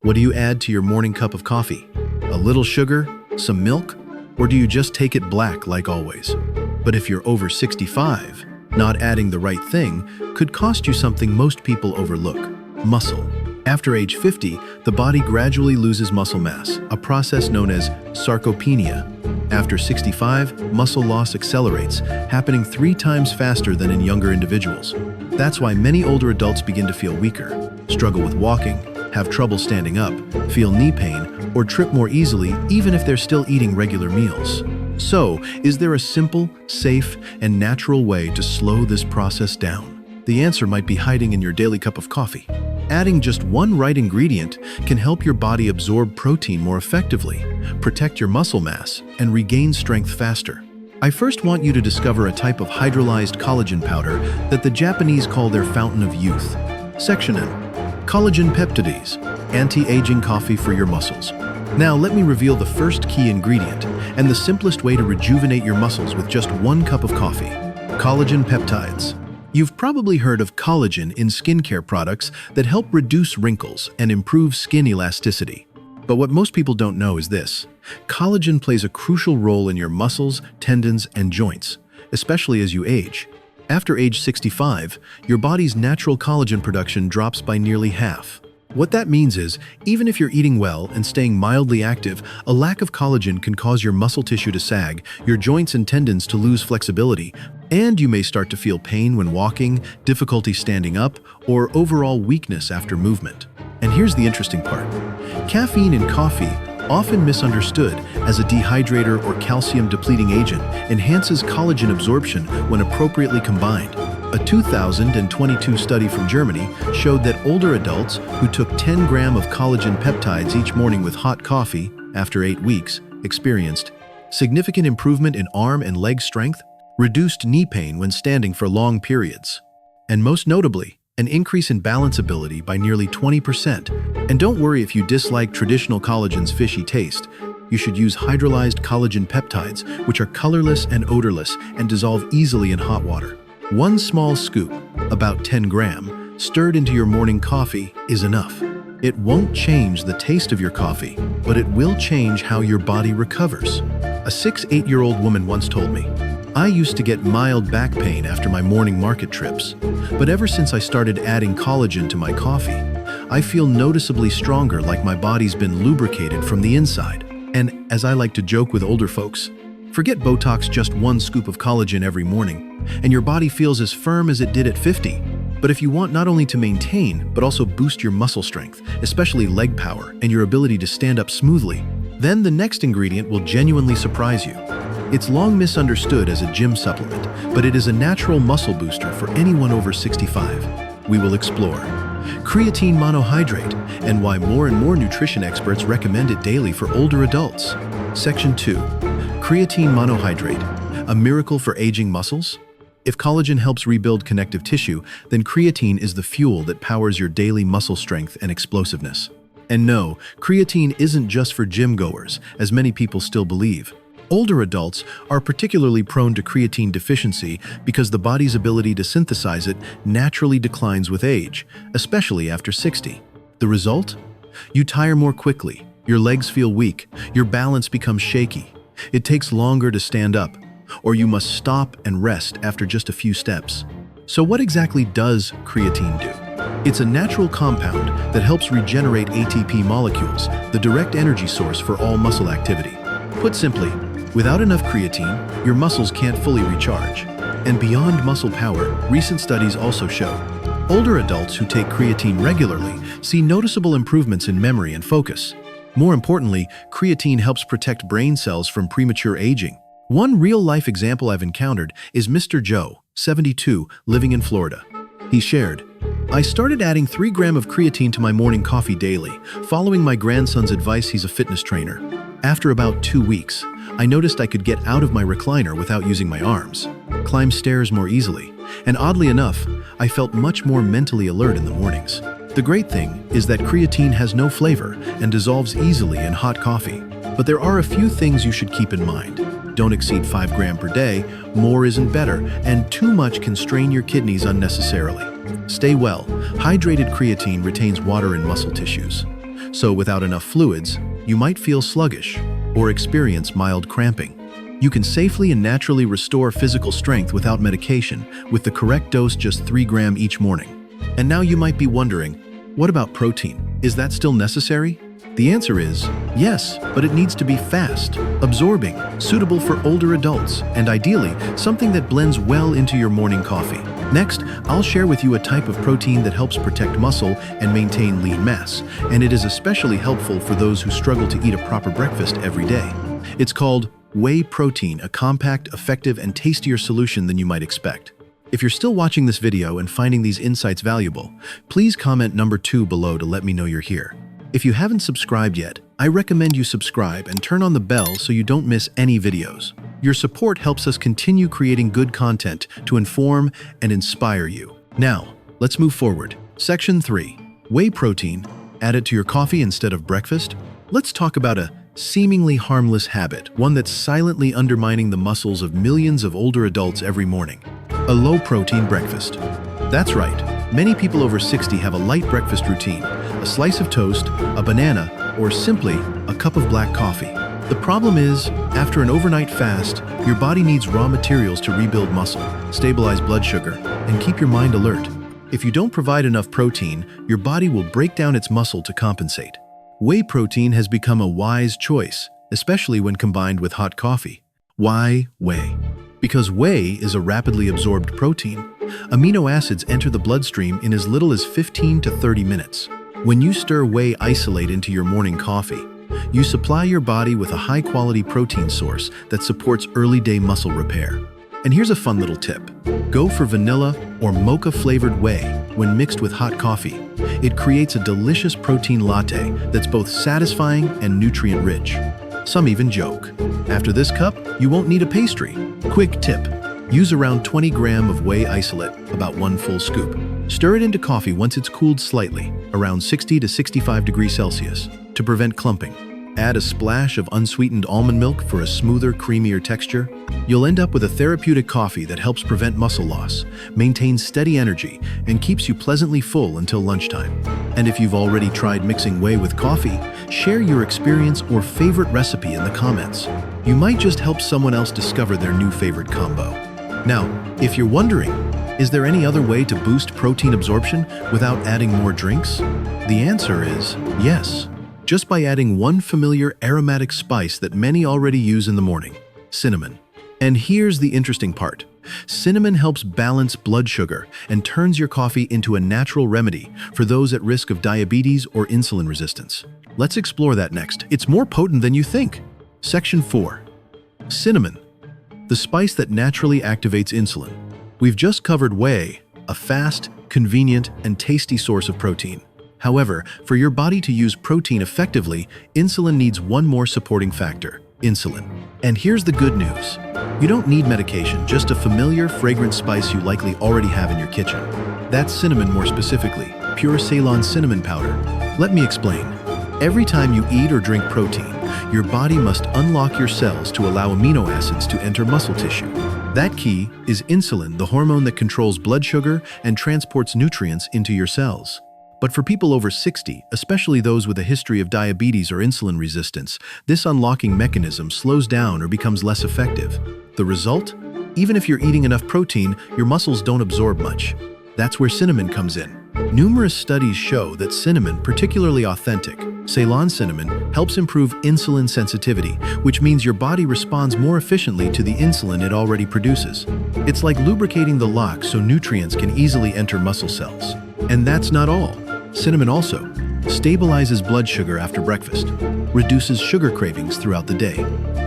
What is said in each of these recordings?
What do you add to your morning cup of coffee? A little sugar? Some milk? Or do you just take it black like always? But if you're over 65, not adding the right thing could cost you something most people overlook: muscle. After age 50, the body gradually loses muscle mass, a process known as sarcopenia. After 65, muscle loss accelerates, happening 3 times faster than in younger individuals. That's why many older adults begin to feel weaker, struggle with walking, have trouble standing up, feel knee pain, or trip more easily even if they're still eating regular meals. So, is there a simple, safe, and natural way to slow this process down? The answer might be hiding in your daily cup of coffee. Adding just one right ingredient can help your body absorb protein more effectively, protect your muscle mass, and regain strength faster. I first want you to discover a type of hydrolyzed collagen powder that the Japanese call their fountain of youth. Section M. Collagen peptides, anti-aging coffee for your muscles. Now let me reveal the first key ingredient and the simplest way to rejuvenate your muscles with just one cup of coffee: collagen peptides. You've probably heard of collagen in skincare products that help reduce wrinkles and improve skin elasticity. But what most people don't know is this: collagen plays a crucial role in your muscles, tendons, and joints, especially as you age. After age 65, your body's natural collagen production drops by nearly half. What that means is, even if you're eating well and staying mildly active, a lack of collagen can cause your muscle tissue to sag, your joints and tendons to lose flexibility, and you may start to feel pain when walking, difficulty standing up, or overall weakness after movement. And here's the interesting part. Caffeine in coffee, often misunderstood as a dehydrator or calcium-depleting agent, enhances collagen absorption when appropriately combined. A 2022 study from Germany showed that older adults who took 10 grams of collagen peptides each morning with hot coffee after 8 weeks experienced significant improvement in arm and leg strength, reduced knee pain when standing for long periods, and most notably, an increase in balance ability by nearly 20%. And don't worry if you dislike traditional collagen's fishy taste. You should use hydrolyzed collagen peptides, which are colorless and odorless and dissolve easily in hot water. One small scoop, about 10 grams, stirred into your morning coffee is enough. It won't change the taste of your coffee, but it will change how your body recovers. A 8-year-old woman once told me, "I used to get mild back pain after my morning market trips, but ever since I started adding collagen to my coffee, I feel noticeably stronger, like my body's been lubricated from the inside." And as I like to joke with older folks, forget Botox, just one scoop of collagen every morning, and your body feels as firm as it did at 50. But if you want not only to maintain, but also boost your muscle strength, especially leg power and your ability to stand up smoothly, then the next ingredient will genuinely surprise you. It's long misunderstood as a gym supplement, but it is a natural muscle booster for anyone over 65. We will explore creatine monohydrate and why more and more nutrition experts recommend it daily for older adults. Section 2. Creatine monohydrate, a miracle for aging muscles? If collagen helps rebuild connective tissue, then creatine is the fuel that powers your daily muscle strength and explosiveness. And no, creatine isn't just for gym goers, as many people still believe. Older adults are particularly prone to creatine deficiency because the body's ability to synthesize it naturally declines with age, especially after 60. The result? You tire more quickly, your legs feel weak, your balance becomes shaky. It takes longer to stand up, or you must stop and rest after just a few steps. So what exactly does creatine do? It's a natural compound that helps regenerate ATP molecules, the direct energy source for all muscle activity. Put simply, without enough creatine, your muscles can't fully recharge. And beyond muscle power, recent studies also show older adults who take creatine regularly see noticeable improvements in memory and focus. More importantly, creatine helps protect brain cells from premature aging. One real-life example I've encountered is Mr. Joe, 72, living in Florida. He shared, "I started adding 3 grams of creatine to my morning coffee daily, following my grandson's advice. He's a fitness trainer. After about 2 weeks, I noticed I could get out of my recliner without using my arms, climb stairs more easily, and oddly enough, I felt much more mentally alert in the mornings." The great thing is that creatine has no flavor and dissolves easily in hot coffee. But there are a few things you should keep in mind. Don't exceed 5 grams per day, more isn't better, and too much can strain your kidneys unnecessarily. Stay well. Hydrated creatine retains water in muscle tissues, So without enough fluids, you might feel sluggish or experience mild cramping. You can safely and naturally restore physical strength without medication with the correct dose, just 3 grams each morning. And now you might be wondering, what about protein? Is that still necessary? The answer is yes, but it needs to be fast, absorbing, suitable for older adults, and ideally, something that blends well into your morning coffee. Next, I'll share with you a type of protein that helps protect muscle and maintain lean mass, and it is especially helpful for those who struggle to eat a proper breakfast every day. It's called whey protein, a compact, effective, and tastier solution than you might expect. If you're still watching this video and finding these insights valuable, please comment number 2 below to let me know you're here. If you haven't subscribed yet, I recommend you subscribe and turn on the bell so you don't miss any videos. Your support helps us continue creating good content to inform and inspire you. Now, let's move forward. Section 3. Whey protein. Add it to your coffee instead of breakfast? Let's talk about a seemingly harmless habit, one that's silently undermining the muscles of millions of older adults every morning. A low-protein breakfast. That's right. Many people over 60 have a light breakfast routine, a slice of toast, a banana, or simply a cup of black coffee. The problem is, after an overnight fast, your body needs raw materials to rebuild muscle, stabilize blood sugar, and keep your mind alert. If you don't provide enough protein, your body will break down its muscle to compensate. Whey protein has become a wise choice, especially when combined with hot coffee. Why whey? Because whey is a rapidly absorbed protein. Amino acids enter the bloodstream in as little as 15 to 30 minutes. When you stir whey isolate into your morning coffee, you supply your body with a high-quality protein source that supports early-day muscle repair. And here's a fun little tip. Go for vanilla or mocha-flavored whey when mixed with hot coffee. It creates a delicious protein latte that's both satisfying and nutrient-rich. Some even joke, after this cup, you won't need a pastry. Quick tip. Use around 20 grams of whey isolate, about 1 full scoop. Stir it into coffee once it's cooled slightly, around 60 to 65 degrees Celsius, to prevent clumping. Add a splash of unsweetened almond milk for a smoother, creamier texture. You'll end up with a therapeutic coffee that helps prevent muscle loss, maintains steady energy, and keeps you pleasantly full until lunchtime. And if you've already tried mixing whey with coffee, share your experience or favorite recipe in the comments. You might just help someone else discover their new favorite combo. Now, if you're wondering, is there any other way to boost protein absorption without adding more drinks? The answer is yes. Just by adding one familiar aromatic spice that many already use in the morning, cinnamon. And here's the interesting part. Cinnamon helps balance blood sugar and turns your coffee into a natural remedy for those at risk of diabetes or insulin resistance. Let's explore that next. It's more potent than you think. Section 4. Cinnamon, the spice that naturally activates insulin. We've just covered whey, a fast, convenient, and tasty source of protein. However, for your body to use protein effectively, insulin needs one more supporting factor, insulin. And here's the good news. You don't need medication, just a familiar, fragrant spice you likely already have in your kitchen. That's cinnamon, more specifically, pure Ceylon cinnamon powder. Let me explain. Every time you eat or drink protein, your body must unlock your cells to allow amino acids to enter muscle tissue. That key is insulin, the hormone that controls blood sugar and transports nutrients into your cells. But for people over 60, especially those with a history of diabetes or insulin resistance, this unlocking mechanism slows down or becomes less effective. The result? Even if you're eating enough protein, your muscles don't absorb much. That's where cinnamon comes in. Numerous studies show that cinnamon, particularly authentic Ceylon cinnamon, helps improve insulin sensitivity, which means your body responds more efficiently to the insulin it already produces. It's like lubricating the lock so nutrients can easily enter muscle cells. And that's not all. Cinnamon also stabilizes blood sugar after breakfast, reduces sugar cravings throughout the day,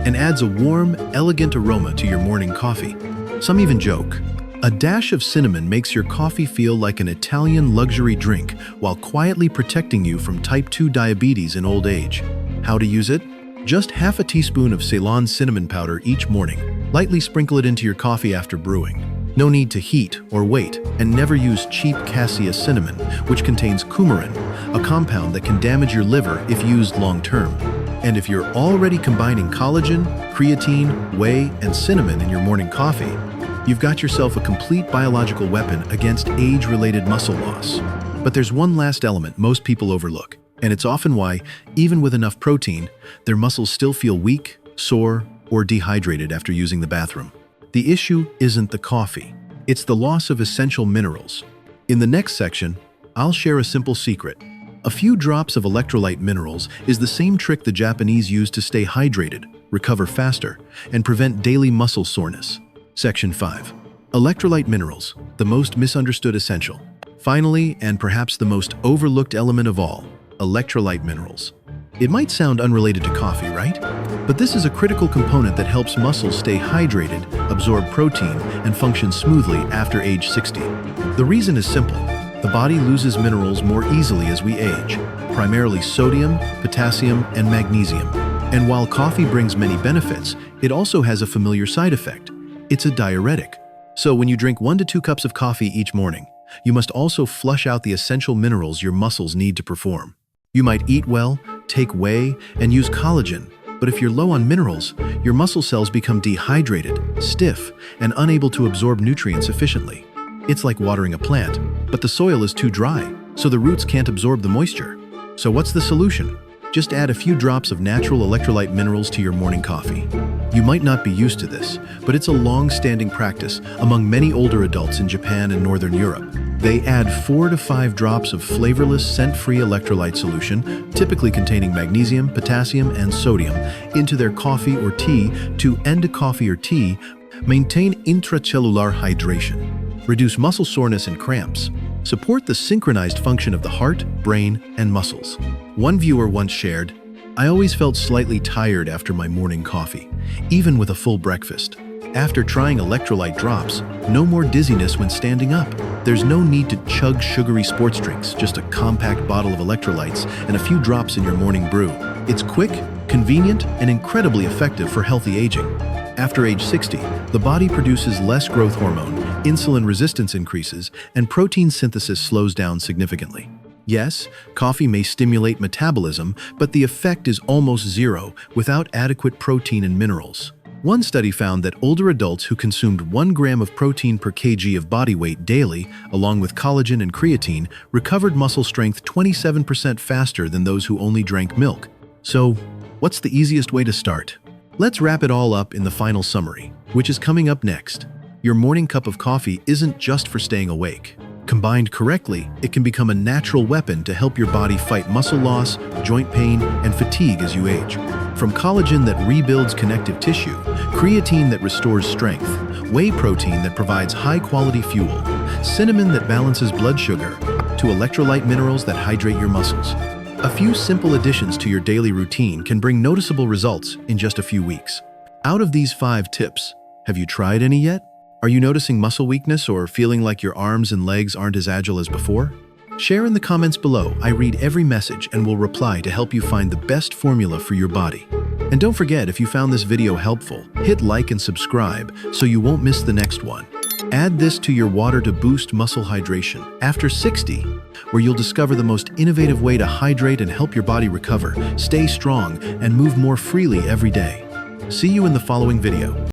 and adds a warm, elegant aroma to your morning coffee. Some even joke, a dash of cinnamon makes your coffee feel like an Italian luxury drink while quietly protecting you from type 2 diabetes in old age. How to use it? Just half a teaspoon of Ceylon cinnamon powder each morning. Lightly sprinkle it into your coffee after brewing. No need to heat or wait, and never use cheap cassia cinnamon, which contains coumarin, a compound that can damage your liver if used long-term. And if you're already combining collagen, creatine, whey, and cinnamon in your morning coffee, you've got yourself a complete biological weapon against age-related muscle loss. But there's one last element most people overlook: And it's often why, even with enough protein, their muscles still feel weak, sore, or dehydrated after using the bathroom. The issue isn't the coffee. It's the loss of essential minerals. In the next section, I'll share a simple secret. A few drops of electrolyte minerals is the same trick the Japanese use to stay hydrated, recover faster, and prevent daily muscle soreness. Section 5. Electrolyte minerals, the most misunderstood essential. Finally, and perhaps the most overlooked element of all, electrolyte minerals. It might sound unrelated to coffee, right? But this is a critical component that helps muscles stay hydrated, absorb protein, and function smoothly after age 60. The reason is simple. The body loses minerals more easily as we age, primarily sodium, potassium, and magnesium. And while coffee brings many benefits, it also has a familiar side effect. It's a diuretic. So when you drink 1 to 2 cups of coffee each morning, you must also flush out the essential minerals your muscles need to perform. You might eat well, take whey, and use collagen, but if you're low on minerals, your muscle cells become dehydrated, stiff, and unable to absorb nutrients efficiently. It's like watering a plant, but the soil is too dry, so the roots can't absorb the moisture. So what's the solution? Just add a few drops of natural electrolyte minerals to your morning coffee. You might not be used to this, but it's a long-standing practice among many older adults in Japan and Northern Europe. They add 4 to 5 drops of flavorless, scent-free electrolyte solution, typically containing magnesium, potassium, and sodium, into their coffee or tea to end a coffee or tea, maintain intracellular hydration, reduce muscle soreness and cramps, support the synchronized function of the heart, brain, and muscles. One viewer once shared, "I always felt slightly tired after my morning coffee, even with a full breakfast. After trying electrolyte drops, no more dizziness when standing up. There's no need to chug sugary sports drinks, just a compact bottle of electrolytes and a few drops in your morning brew. It's quick, convenient, and incredibly effective for healthy aging." After age 60, the body produces less growth hormone, insulin resistance increases, and protein synthesis slows down significantly. Yes, coffee may stimulate metabolism, but the effect is almost zero without adequate protein and minerals. One study found that older adults who consumed 1 gram of protein per kg of body weight daily, along with collagen and creatine, recovered muscle strength 27% faster than those who only drank milk. So, what's the easiest way to start? Let's wrap it all up in the final summary, which is coming up next. Your morning cup of coffee isn't just for staying awake. Combined correctly, it can become a natural weapon to help your body fight muscle loss, joint pain, and fatigue as you age. From collagen that rebuilds connective tissue, creatine that restores strength, whey protein that provides high-quality fuel, cinnamon that balances blood sugar, to electrolyte minerals that hydrate your muscles. A few simple additions to your daily routine can bring noticeable results in just a few weeks. Out of these 5 tips, have you tried any yet? Are you noticing muscle weakness or feeling like your arms and legs aren't as agile as before? Share in the comments below. I read every message and will reply to help you find the best formula for your body. And don't forget, if you found this video helpful, hit like and subscribe so you won't miss the next one. Add this to your water to boost muscle hydration after 60, where you'll discover the most innovative way to hydrate and help your body recover, stay strong, and move more freely every day. See you in the following video.